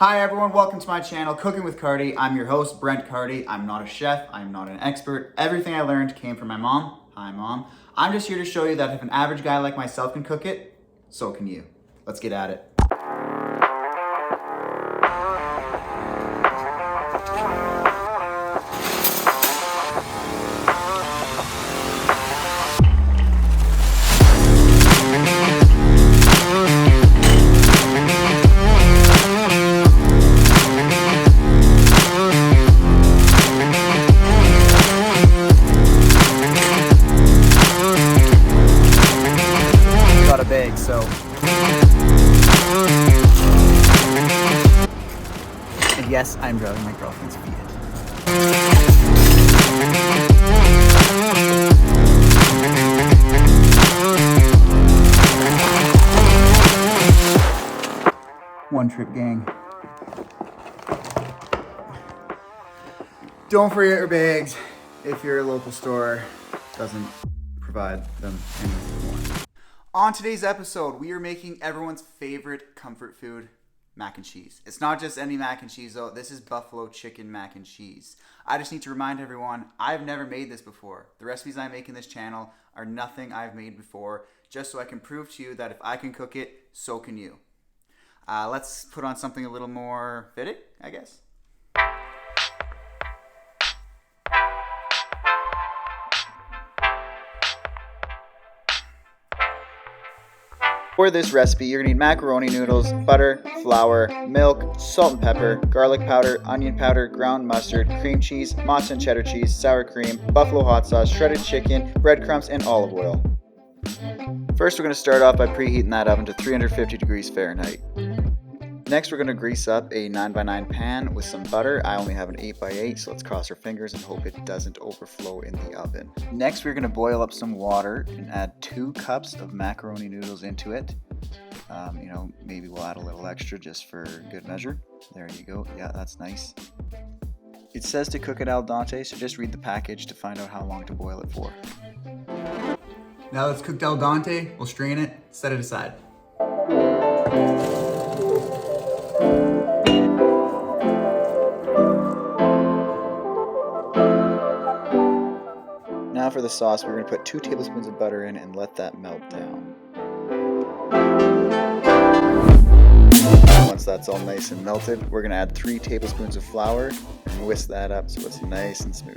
Hi everyone, welcome to my channel, Cooking with Cardy. I'm your host, Brent Cardy. I'm not a chef, I'm not an expert. Everything I learned came from my mom. Hi Mom. I'm just here to show you that if an average guy like myself can cook it, so can you. Let's get at it. Got a bag, so. And yes, I'm driving my girlfriend's Fiat. One trip gang. Don't forget your bags if your local store doesn't provide them anymore. On today's episode, we are making everyone's favorite comfort food, mac and cheese. It's not just any mac and cheese though, this is buffalo chicken mac and cheese. I just need to remind everyone, I've never made this before. The recipes I make in this channel are nothing I've made before, just so I can prove to you that if I can cook it, so can you. Let's put on something a little more fitting, I guess. For this recipe, you're gonna need macaroni noodles, butter, flour, milk, salt and pepper, garlic powder, onion powder, ground mustard, cream cheese, mozzarella and cheddar cheese, sour cream, buffalo hot sauce, shredded chicken, breadcrumbs, and olive oil. First, we're gonna start off by preheating that oven to 350 degrees Fahrenheit. Next, we're gonna grease up a 9x9 pan with some butter. I only have an 8x8, so let's cross our fingers and hope it doesn't overflow in the oven. Next, we're gonna boil up some water and add 2 cups of macaroni noodles into it. Maybe we'll add a little extra just for good measure. There you go. Yeah, that's nice. It says to cook it al dente, so just read the package to find out how long to boil it for. Now that's cooked al dente, we'll strain it, set it aside. Now for the sauce, we're going to put 2 tablespoons of butter in and let that melt down. Once that's all nice and melted, we're going to add 3 tablespoons of flour and whisk that up so it's nice and smooth.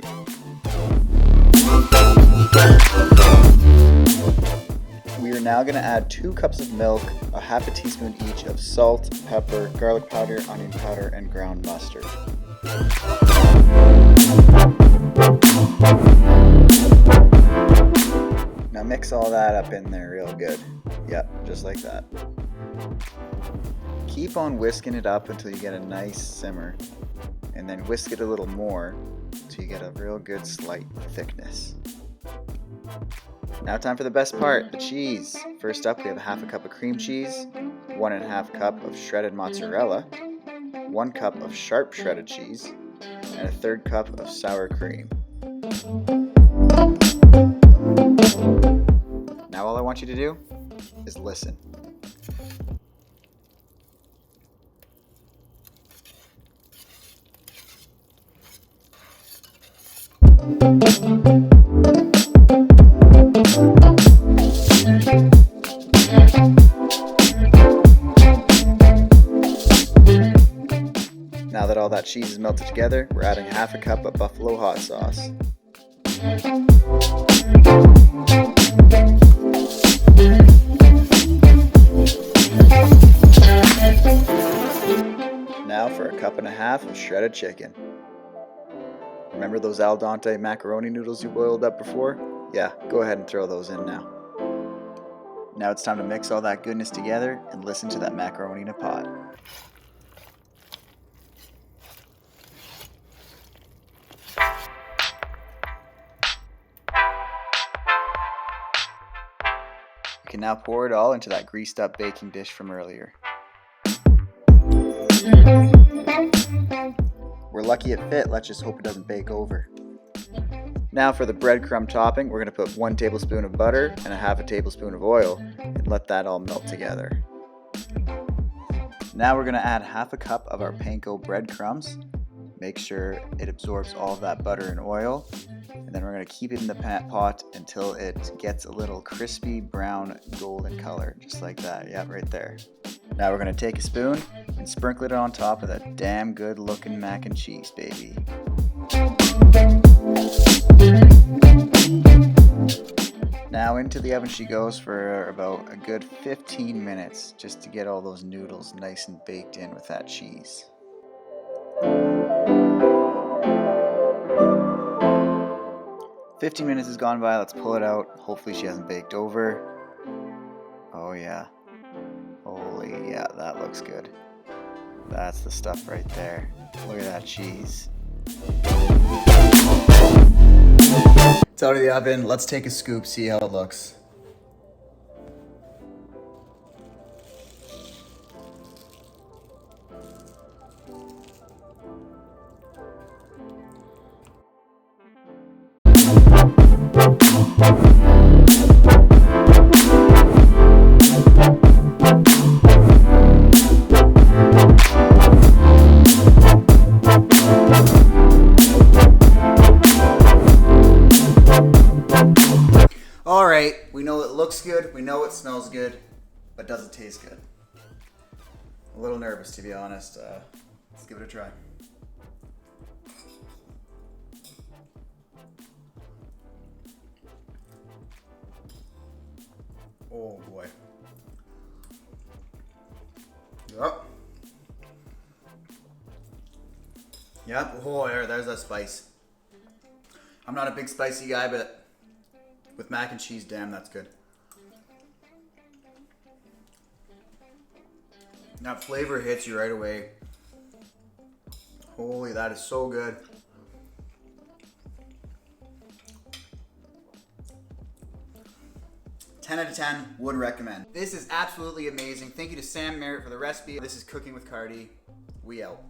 We are now going to add 2 cups of milk, a half a teaspoon each of salt, pepper, garlic powder, onion powder, and ground mustard. Now mix all that up in there real good. Yep, just like that. Keep on whisking it up until you get a nice simmer, and then whisk it a little more until you get a real good slight thickness. Now time for the best part, the cheese. First up, we have a half a cup of cream cheese, 1.5 cup of shredded mozzarella, 1 cup of sharp shredded cheese, and a 1/3 cup of sour cream. Now all I want you to do is listen. Now that all that cheese is melted together, we're adding half a cup of buffalo hot sauce. Now for 1.5 cups of shredded chicken. Remember those al dente macaroni noodles you boiled up before? Yeah, go ahead and throw those in now. Now it's time to mix all that goodness together and listen to that macaroni in a pot. You can now pour it all into that greased up baking dish from earlier. We're lucky it fit, let's just hope it doesn't bake over. Now for the breadcrumb topping, we're going to put 1 tablespoon of butter and 1/2 tablespoon of oil and let that all melt together. Now we're gonna add half a cup of our panko breadcrumbs. Make sure it absorbs all of that butter and oil. And then we're gonna keep it in the pot until it gets a little crispy brown golden color, just like that. Yeah, right there. Now we're gonna take a spoon and sprinkle it on top of that damn good looking mac and cheese, baby. Now into the oven she goes for about a good 15 minutes just to get all those noodles nice and baked in with that cheese. "15 minutes has gone by, let's pull it out. Hopefully she hasn't baked over. Oh yeah. Holy yeah, that looks good. That's the stuff right there. Look at that cheese. It's out of the oven. Let's take a scoop, see how it looks. All right, we know it looks good, we know it smells good, but does it taste good? A little nervous, to be honest. Let's give it a try. Oh boy. Yep. Yep. Oh, there's that spice. I'm not a big spicy guy, but with mac and cheese, damn, that's good. That flavor hits you right away. Holy, that is so good. Ten out of 10, would recommend. This is absolutely amazing. Thank you to Sam Merritt for the recipe. This is Cooking with Cardy. We out.